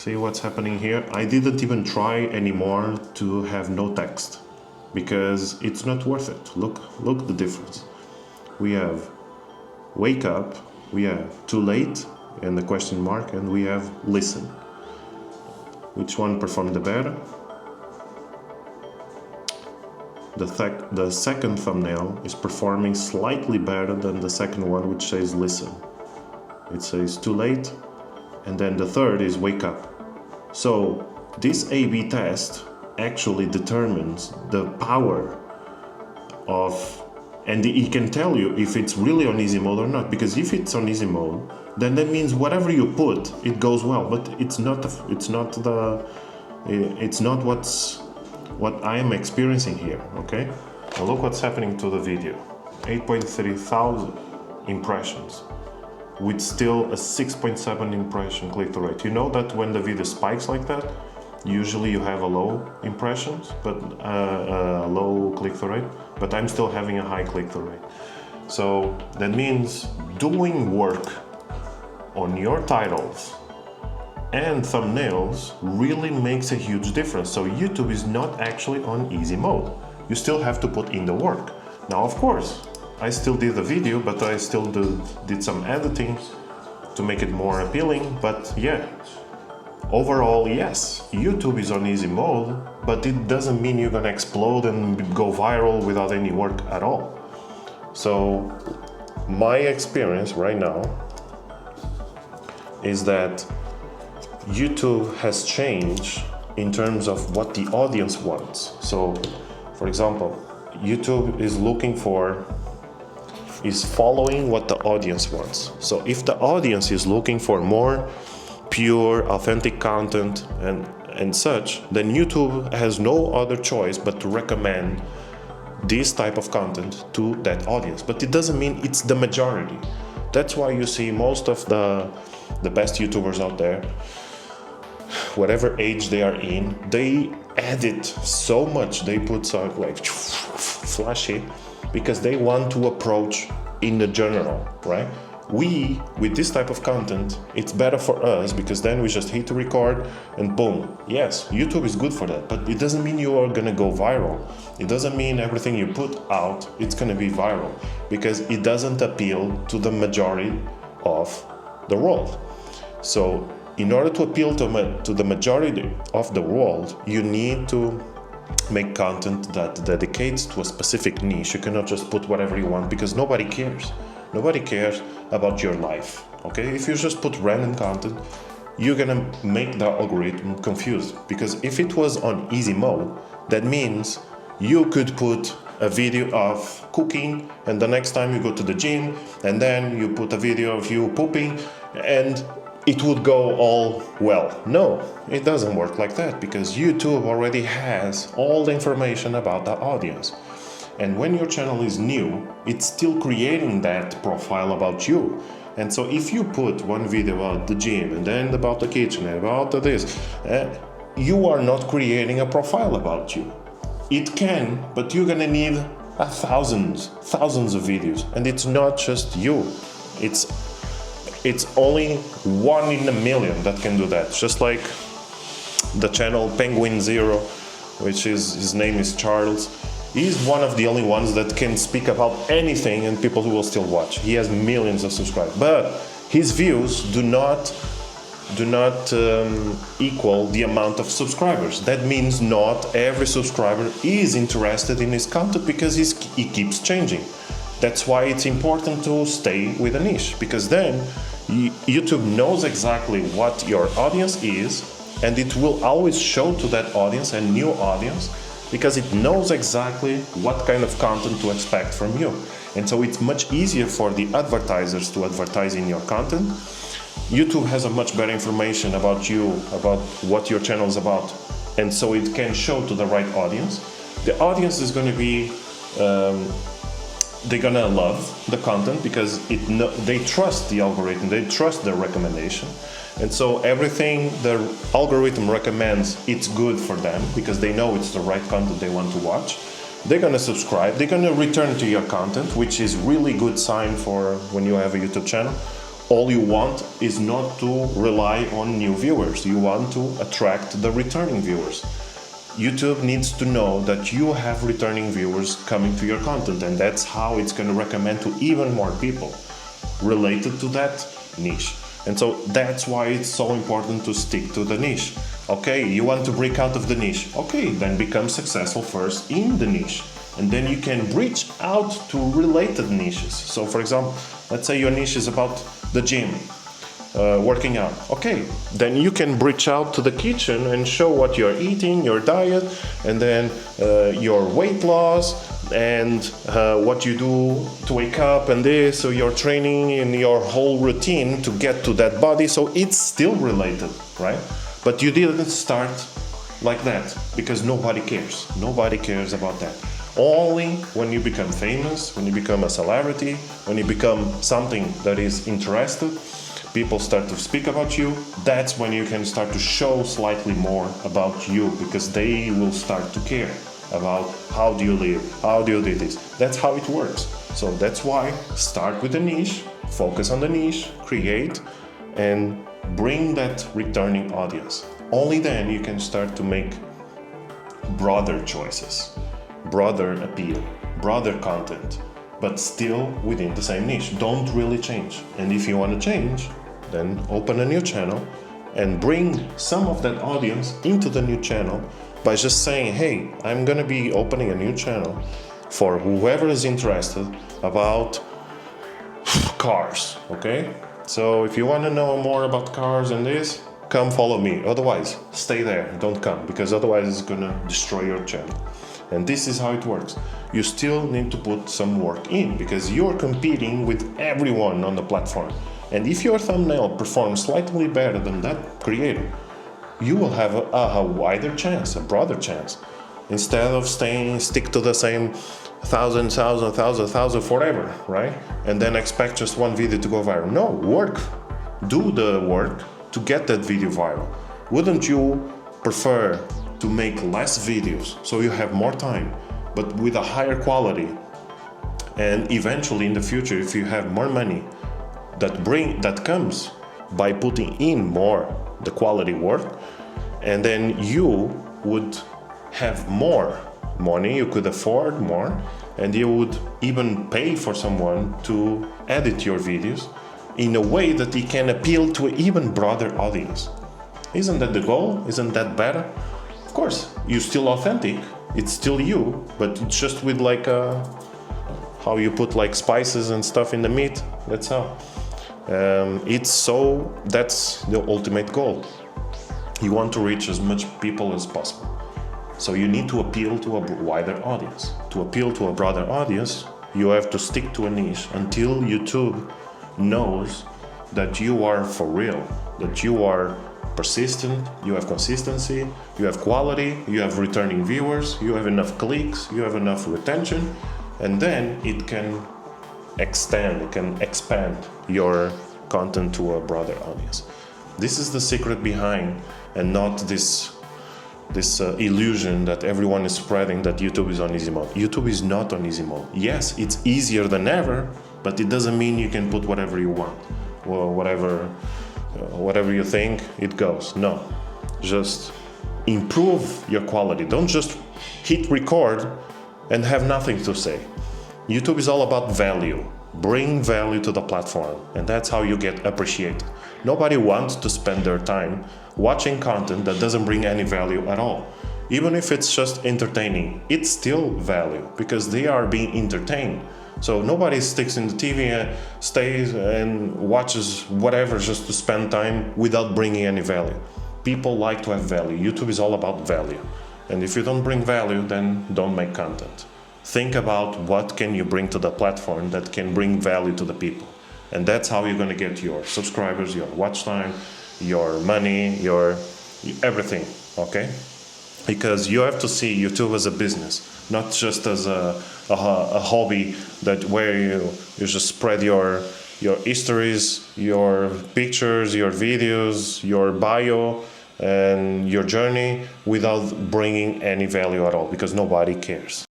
See what's happening here? I didn't even try anymore to have no text because it's not worth it. Look the difference. We have wake up, we have too late and the question mark, and we have listen. Which one performed the better? The second thumbnail is performing slightly better than the second one, which says listen. It says too late, and then the third is wake up. So this A/B test actually determines the power of, and it can tell you if it's really on easy mode or not, because if it's on easy mode, then that means whatever you put, it goes well, but it's not what I am experiencing here, okay? Now look what's happening to the video. 8.3 thousand impressions with still a 6.7 impression click-through rate. You know that when the video spikes like that, usually you have a low impressions, but a low click-through rate, but I'm still having a high click-through rate. So that means doing work on your titles and thumbnails really makes a huge difference. So YouTube is not actually on easy mode. You still have to put in the work. Now, of course, I still did the video, but I still did some editing to make it more appealing. But yeah, overall, yes, YouTube is on easy mode, but it doesn't mean you're gonna explode and go viral without any work at all. So my experience right now is that YouTube has changed in terms of what the audience wants. So, for example, YouTube is following what the audience wants. So if the audience is looking for more pure, authentic content and such, then YouTube has no other choice but to recommend this type of content to that audience. But it doesn't mean it's the majority. That's why you see most of the best YouTubers out there, whatever age they are in, they edit so much, they put something like flashy, because they want to approach in the general, right? With this type of content, it's better for us because then we just hit record and boom. Yes, YouTube is good for that, but it doesn't mean you are gonna go viral. It doesn't mean everything you put out, it's gonna be viral, because it doesn't appeal to the majority of the world. So in order to appeal to the majority of the world, you need to make content that dedicates to a specific niche. You cannot just put whatever you want, because nobody cares. Nobody cares about your life, okay? If you just put random content, you're gonna make the algorithm confused, because if it was on easy mode, that means you could put a video of cooking, and the next time you go to the gym, and then you put a video of you pooping, and it would go all well. No, it doesn't work like that, because YouTube already has all the information about the audience. And when your channel is new, it's still creating that profile about you. And so if you put one video about the gym, and then about the kitchen, and about this, you are not creating a profile about you. It can, but you're gonna need thousands of videos. And it's not just you. It's only 1 in a million that can do that. Just like the channel Penguin Zero, which is, his name is Charles. He's one of the only ones that can speak about anything and people will still watch. He has millions of subscribers, but his views do not equal the amount of subscribers. That means not every subscriber is interested in his content, because he keeps changing. That's why it's important to stay with a niche, because then YouTube knows exactly what your audience is, and it will always show to that audience a new audience, because it knows exactly what kind of content to expect from you. And so it's much easier for the advertisers to advertise in your content. YouTube has a much better information about you, about what your channel is about, and so it can show to the right audience. The audience is going to be they're gonna love the content, because they trust the algorithm, they trust the recommendation. And so everything the algorithm recommends, it's good for them, because they know it's the right content they want to watch. They're gonna subscribe, they're gonna return to your content, which is really good sign for when you have a YouTube channel. all you want is not to rely on new viewers. You want to attract the returning viewers. YouTube needs to know that you have returning viewers coming to your content, and that's how it's going to recommend to even more people related to that niche. And so that's why it's so important to stick to the niche. Okay, you want to break out of the niche. Okay, then become successful first in the niche. And then you can reach out to related niches. So for example, let's say your niche is about the gym, working out. Okay, then you can reach out to the kitchen and show what you're eating, your diet, and then your weight loss, and what you do to wake up, and this, so your training and your whole routine to get to that body. So it's still related, right? But you didn't start like that because nobody cares. Nobody cares about that. Only when you become famous, when you become a celebrity, when you become something that is interested, people start to speak about you, that's when you can start to show slightly more about you, because they will start to care about how do you live, how do you do this. That's how it works. So that's why start with a niche, focus on the niche, create, and bring that returning audience. Only then you can start to make broader choices, broader appeal, broader content, but still within the same niche. Don't really change. And if you want to change, then open a new channel and bring some of that audience into the new channel by just saying, hey, I'm gonna be opening a new channel for whoever is interested about cars, okay? So if you want to know more about cars and this, come follow me. Otherwise, stay there, don't come, because otherwise it's gonna destroy your channel. And this is how it works. You still need to put some work in, because you're competing with everyone on the platform. And if your thumbnail performs slightly better than that creator, you will have a wider chance, a broader chance. Instead of stick to the same thousand forever, right? And then expect just one video to go viral. No, work. Do the work to get that video viral. Wouldn't you prefer to make less videos so you have more time, but with a higher quality? And eventually in the future, if you have more money, that comes by putting in more the quality work, and then you would have more money, you could afford more, and you would even pay for someone to edit your videos in a way that it can appeal to an even broader audience. Isn't that the goal? Isn't that better? Of course, you're still authentic, it's still you, but it's just with like how you put like spices and stuff in the meat. That's how. That's the ultimate goal. You want to reach as much people as possible. So you need to appeal to a wider audience. To appeal to a broader audience, you have to stick to a niche until YouTube knows that you are for real, that you are persistent, you have consistency, you have quality, you have returning viewers, you have enough clicks, you have enough retention, and then it can expand your content to a broader audience. This is the secret behind, and not this illusion that everyone is spreading that YouTube is on easy mode. YouTube is not on easy mode. Yes, it's easier than ever, but it doesn't mean you can put whatever you want or whatever you think it goes. No, just improve your quality. Don't just hit record and have nothing to say. YouTube is all about value. Bring value to the platform, and that's how you get appreciated. Nobody wants to spend their time watching content that doesn't bring any value at all. Even if it's just entertaining, it's still value because they are being entertained. So nobody sticks in the TV and stays and watches whatever just to spend time without bringing any value. People like to have value. YouTube is all about value. And if you don't bring value, then don't make content. Think about what can you bring to the platform that can bring value to the people. And that's how you're going to get your subscribers, your watch time, your money, your everything, okay? Because you have to see YouTube as a business, not just as a hobby where you just spread your histories, your pictures, your videos, your bio, and your journey without bringing any value at all, because nobody cares.